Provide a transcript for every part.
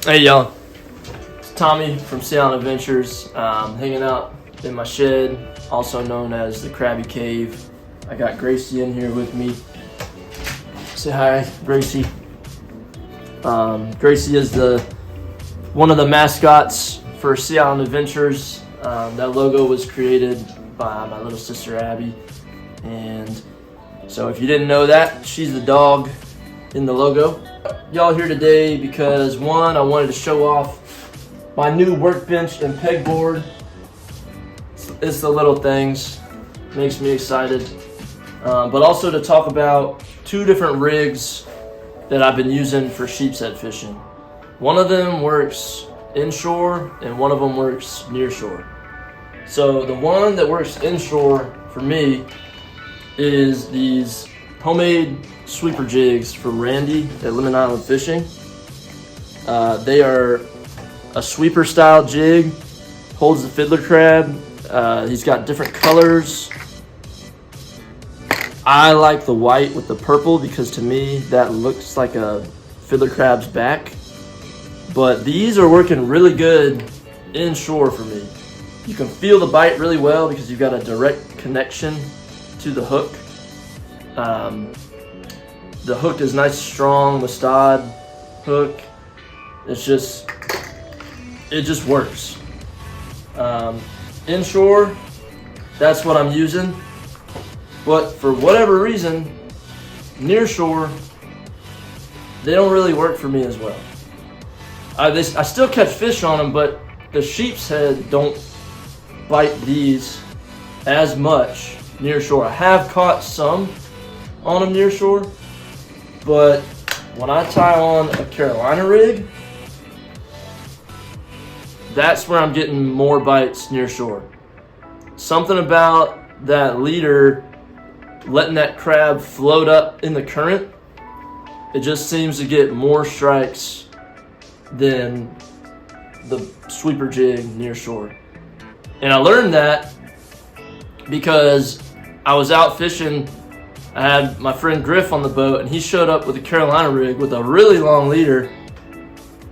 Hey y'all, it's Tommy from Sea Islands of Adventures, hanging out in my shed, also known as the Krabby Cave. I got Gracie in here with me. Say hi, Gracie. Gracie is one of the mascots for Sea Islands Adventures. That logo was created by my little sister Abby, and so if you didn't know that, she's the dog in the logo. Y'all here today because one, I wanted to show off my new workbench and pegboard. It's the little things, makes me excited. But also to talk about two different rigs that I've been using for sheepshead fishing. One of them works inshore and one of them works nearshore. So the one that works inshore for me is these homemade sweeper jigs from Randy at Lemon Island Fishing. They are a sweeper style jig, holds the fiddler crab. He's got different colors. I like the white with the purple because to me that looks like a fiddler crab's back. But these are working really good inshore for me. You can feel the bite really well because you've got a direct connection to the hook. The hook is nice, strong Mustad hook. It just works. Inshore, that's what I'm using. But for whatever reason, nearshore, they don't really work for me as well. I still catch fish on them, but the sheepshead don't bite these as much nearshore. I have caught some on them nearshore, but when I tie on a Carolina rig, that's where I'm getting more bites nearshore. Something about that leader letting that crab float up in the current, it just seems to get more strikes than the sweeper jig nearshore. And I learned that because I was out fishing. I had my friend Griff on the boat, and he showed up with a Carolina rig with a really long leader,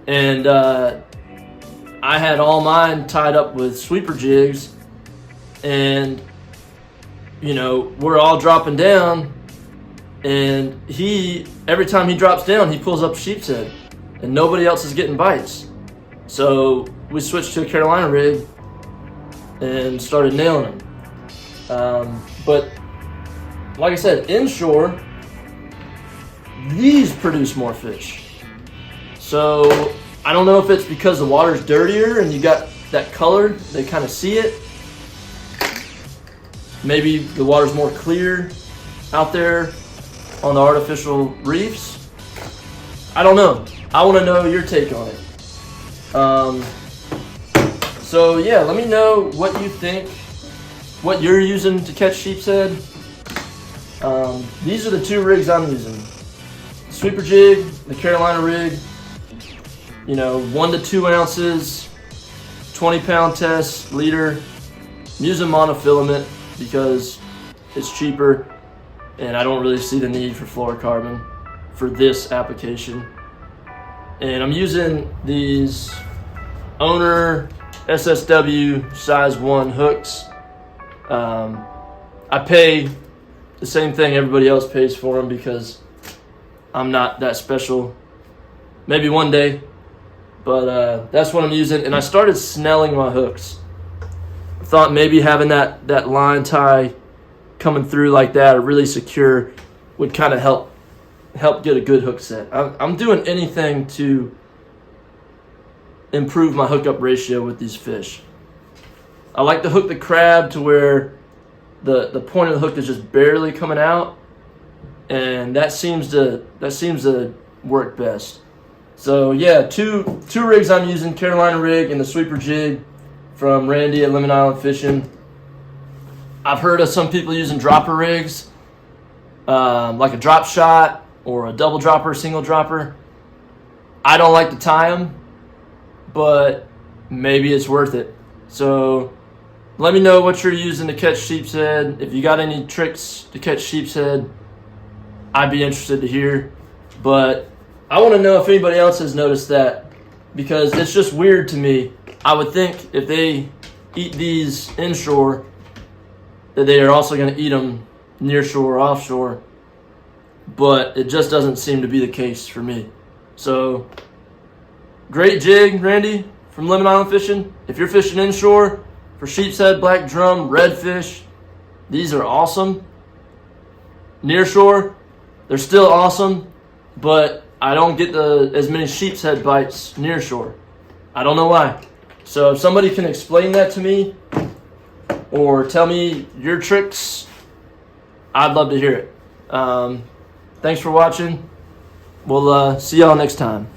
and I had all mine tied up with sweeper jigs, and you know, we're all dropping down, and every time he drops down, he pulls up sheepshead, and nobody else is getting bites. So we switched to a Carolina rig and started nailing them. But like I said, inshore, these produce more fish. So I don't know if it's because the water's dirtier and you got that color, they kind of see it. Maybe the water's more clear out there on the artificial reefs. I don't know. I want to know your take on it. So yeah, let me know what you think, what you're using to catch sheepshead. These are the two rigs I'm using. Sweeper jig, the Carolina rig, 1 to 2 ounces, 20-pound test, leader. I'm using monofilament because it's cheaper and I don't really see the need for fluorocarbon for this application. And I'm using these Owner SSW size 1 hooks. I pay the same thing everybody else pays for them because I'm not that special. Maybe one day, but that's what I'm using. And I started snelling my hooks. I thought maybe having that line tie coming through like that, or really secure, would kind of help get a good hook set. I'm doing anything to improve my hookup ratio with these fish. I like to hook the crab to where the point of the hook is just barely coming out, and that seems to work best. So yeah, two rigs I'm using, Carolina rig and the sweeper jig from Randy at Lemon Island Fishing. I've heard of some people using dropper rigs, like a drop shot or a double dropper, single dropper. I don't like to tie them, but maybe it's worth it. So let me know what you're using to catch sheepshead. If you got any tricks to catch sheepshead, I'd be interested to hear. But I want to know if anybody else has noticed that because it's just weird to me. I would think if they eat these inshore, that they are also going to eat them near shore or offshore, but it just doesn't seem to be the case for me. So, great jig, Randy, from Lemon Island Fishing. If you're fishing inshore for sheepshead, black drum, redfish, these are awesome. Near shore, they're still awesome, but I don't get as many sheepshead bites near shore. I don't know why. So if somebody can explain that to me or tell me your tricks, I'd love to hear it. Thanks for watching. We'll see y'all next time.